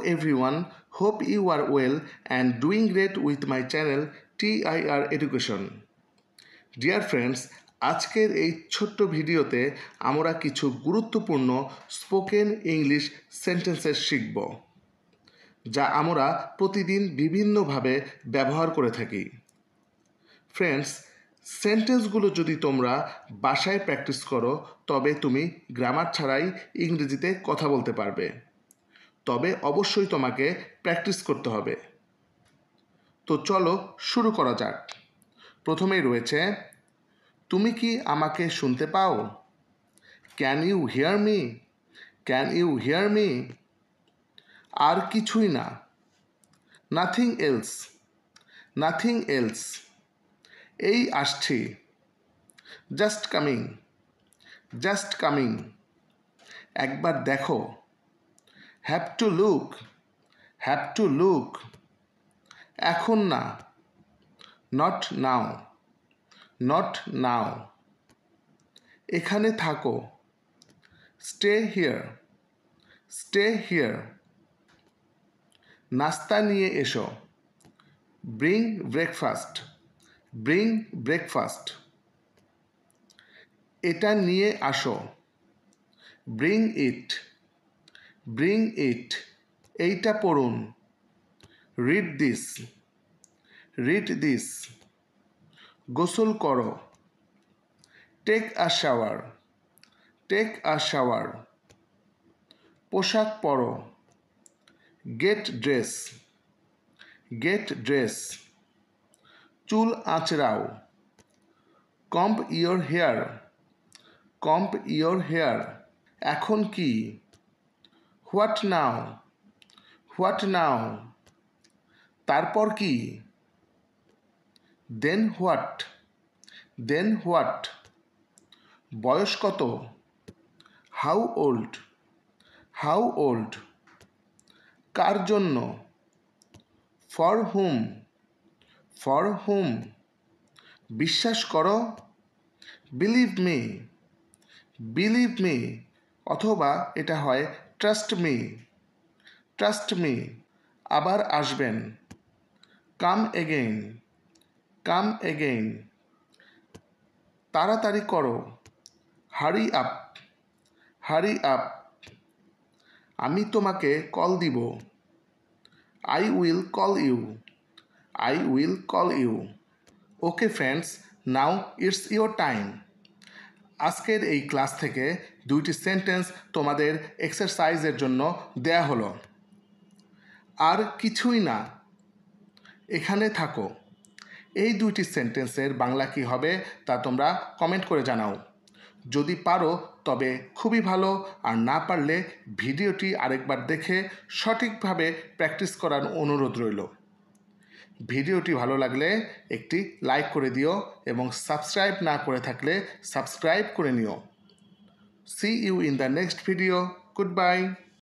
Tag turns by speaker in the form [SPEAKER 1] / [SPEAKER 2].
[SPEAKER 1] everyone, hope you are well and doing great with my channel TIR Education. Dear friends, আজকের এই ছোট্ট ভিডিওতে আমরা কিছু গুরুত্বপূর্ণ স্পোকেন ইংলিশ সেন্টেন্সেস শিখব, যা আমরা প্রতিদিন বিভিন্নভাবে ব্যবহার করে থাকি। ফ্রেন্ডস, সেন্টেন্সগুলো যদি তোমরা বাসায় প্র্যাকটিস করো তবে তুমি গ্রামার ছাড়াই ইংরেজিতে কথা বলতে পারবে। তবে অবশ্যই তোমাকে প্র্যাকটিস করতে হবে। তো চলো শুরু করা যাক। প্রথমেই রয়েছে, তুমি কি আমাকে শুনতে পাও? Can you hear me? Can you hear me? আর কিছুই না। Nothing else. Nothing else. এই আসছি। Just coming. Just coming. একবার দেখো। Have to look. Have to look. এখন না। Not now. Not now. এখানে থাকো। Stay here. Stay here. নাস্তা নিয়ে এসো। Bring breakfast. Bring breakfast. এটা নিয়ে আসো। Bring it. Bring it. এইটা পড়ুন। Read this. Read this. গোসল করো। Take a shower. Take a shower. পোশাক পরো। Get dress. Get dress. চুল আঁচড়াও। Comb your hair. Comb your hair. এখন কি? What now? What now? তারপর কি? Then what? Then what? বয়স কত? How old? How old? কার জন্য? For whom? For whom? বিশ্বাস করো। Believe me. Believe me. অথবা এটা হয় ট্রাস্ট মি। Trust me. আবার আসবেন। Come again. Come again. তাড়াতাড়ি করো। Hurry up. Hurry up. আমি তোমাকে কল দিব। I will call you. I will call you. Okay friends, now it's your time. আজকের এই ক্লাস থেকে দুইটি সেন্টেন্স তোমাদের এক্সারসাইজের জন্য দেয়া হলো। আর কিছুই না। এখানে থাকো। এই দুইটি সেন্টেন্সের বাংলা কী হবে তা তোমরা কমেন্ট করে জানাও। যদি পারো তবে খুবই ভালো, আর না পারলে ভিডিওটি আরেকবার দেখে সঠিকভাবে প্র্যাকটিস করার অনুরোধ রইল। ভিডিওটি ভালো লাগলে একটি লাইক করে দিও এবং সাবস্ক্রাইব না করে থাকলে সাবস্ক্রাইব করে নিও। See you in the next video. Good bye.